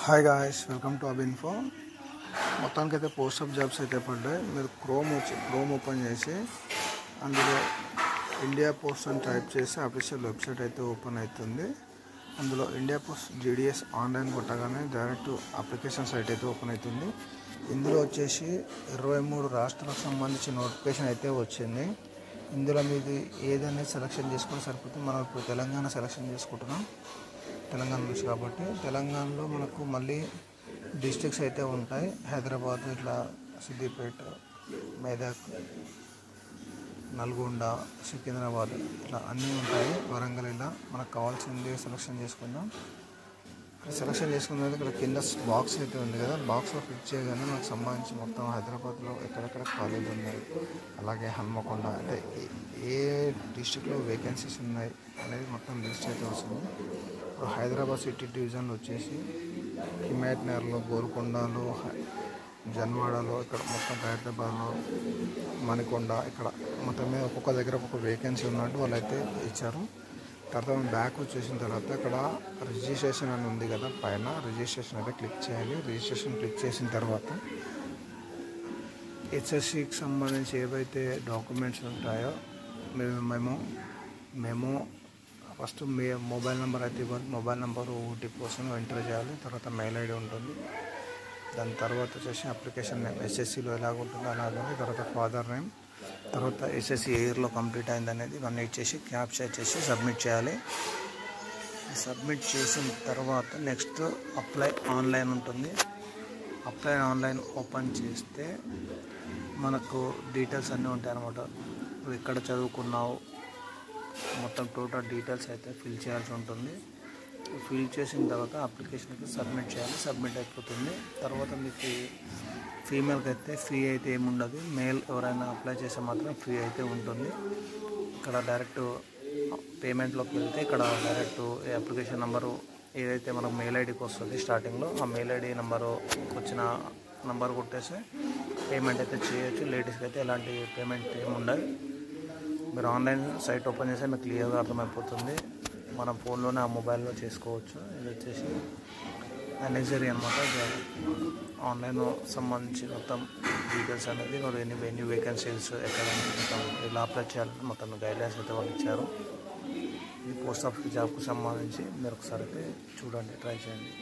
Hi guys, welcome to అబిన్ఫో. మొత్తానికి అయితే పోస్ట్ ఆఫ్ జాబ్స్ అయితే పడ్డాయి. మీరు క్రోమ్ ఓపెన్ చేసి అందులో ఇండియా పోస్ట్ అని టైప్ చేసి అఫీషియల్ వెబ్సైట్ అయితే ఓపెన్ అవుతుంది. అందులో ఇండియా పోస్ట్ జీడిఎస్ ఆన్లైన్ కొట్టగానే డైరెక్ట్ అప్లికేషన్ సైట్ అయితే ఓపెన్ అవుతుంది. ఇందులో వచ్చేసి 23 రాష్ట్రాలకు సంబంధించి నోటిఫికేషన్ అయితే వచ్చింది. ఇందులో మీది ఏదైనా సెలెక్షన్ చేసుకొని సరిపోతుంది. మనం ఇప్పుడు తెలంగాణ సెలెక్షన్ చేసుకుంటున్నాం, తెలంగాణ నుంచి. కాబట్టి తెలంగాణలో మనకు మళ్ళీ డిస్ట్రిక్ట్స్ అయితే ఉంటాయి. హైదరాబాద్, ఇట్లా సిద్దిపేట, మెదక్, నల్గొండ, సికింద్రాబాద్, ఇట్లా అన్నీ ఉంటాయి. వరంగల్. ఇలా మనకు కావాల్సింది సెలెక్షన్ చేసుకుందాం. ఇక్కడ సెలెక్షన్ చేసుకున్న తర్వాత ఇక్కడ కింద బాక్స్ అయితే ఉంది కదా, బాక్స్లో క్లిక్ చేయగానే మనకు సంబంధించి మొత్తం హైదరాబాద్లో ఎక్కడెక్కడ కాలేజీలు ఉన్నాయి, అలాగే హన్మకొండ, అంటే ఏ డిస్ట్రిక్ట్లో వేకెన్సీస్ ఉన్నాయి అనేది మొత్తం లిస్ట్ అయితే వస్తుంది. ఇప్పుడు హైదరాబాద్ సిటీ డివిజన్లో వచ్చేసి హిమాయత్ నగర్లో, గోల్కొండలో, జన్వాడలో, ఇక్కడ మొత్తం హైదరాబాద్లో, మణికొండ, ఇక్కడ మొత్తం మీద ఒక్కొక్క దగ్గర ఒక్కొక్క వేకెన్సీ ఉన్నట్టు వాళ్ళు అయితే ఇచ్చారు. తర్వాత బ్యాక్ వచ్చేసిన తర్వాత ఇక్కడ రిజిస్ట్రేషన్ అని ఉంది కదా, పైన రిజిస్ట్రేషన్ అయితే క్లిక్ చేయాలి. రిజిస్ట్రేషన్ క్లిక్ చేసిన తర్వాత హెచ్ఎస్సికి సంబంధించి ఏవైతే డాక్యుమెంట్స్ ఉంటాయో మేము ఫస్ట్ మీ మొబైల్ నెంబర్ అయితే ఇవ్వాలి. మొబైల్ నెంబర్ ఓటీపీ కోసం ఎంటర్ చేయాలి. తర్వాత మెయిల్ ఐడి ఉంటుంది. దాని తర్వాత వచ్చేసి అప్లికేషన్ నేమ్ ఎస్ఎస్సిలో ఎలాగుంటుందో అలాగే, తర్వాత ఫాదర్ నేమ్, తర్వాత ఎస్ఎస్సి ఏ ఇయర్లో కంప్లీట్ అయింది అనేది ఇవన్నీ ఇచ్చేసి క్యాప్చర్ చేసి సబ్మిట్ చేయాలి. సబ్మిట్ చేసిన తర్వాత నెక్స్ట్ అప్లై ఆన్లైన్ ఉంటుంది. అప్లై ఆన్లైన్ ఓపెన్ చేస్తే మనకు డీటెయిల్స్ అన్నీ ఉంటాయి అన్నమాట. నువ్వు ఎక్కడ చదువుకున్నావు, మొత్తం టోటల్ డీటెయిల్స్ అయితే ఫిల్ చేయాల్సి ఉంటుంది. ఫిల్ చేసిన తర్వాత అప్లికేషన్కి సబ్మిట్ చేయాలి. సబ్మిట్ అయిపోతుంది. తర్వాత మీకు ఫీమేల్కి అయితే ఫీ అయితే ఏముండదు. మేల్ ఎవరైనా అప్లై చేస్తే మాత్రం ఫీ అయితే ఉంటుంది. ఇక్కడ డైరెక్ట్ పేమెంట్లోకి వెళ్తే ఇక్కడ డైరెక్ట్ అప్లికేషన్ నెంబరు ఏదైతే మనకు మెయిల్ ఐడికి వస్తుంది స్టార్టింగ్లో, ఆ మెయిల్ ఐడి నెంబరు వచ్చిన నెంబర్ కొట్టేసి పేమెంట్ అయితే చేయొచ్చు. లేడీస్కి అయితే ఎలాంటి పేమెంట్ ఏమి ఉండదు. మీరు ఆన్లైన్ సైట్ ఓపెన్ చేస్తే మీకు క్లియర్గా అర్థమైపోతుంది. మన ఫోన్లోనే ఆ మొబైల్లో చేసుకోవచ్చు. ఇది వచ్చేసి నెసరీ అనమాట. ఆన్లైన్ సంబంధించి మొత్తం డీటెయిల్స్ అనేది వాళ్ళు ఎన్ని వేకెన్సీస్ ఎక్కడ మొత్తం ఇలా అప్లై చేయాలని మొత్తం గైడ్లైన్స్ అయితే వాళ్ళు ఇచ్చారు. ఇది పోస్ట్ ఆఫీస్ జాబ్కు సంబంధించి మీరు ఒకసారి అయితే చూడండి, ట్రై చేయండి.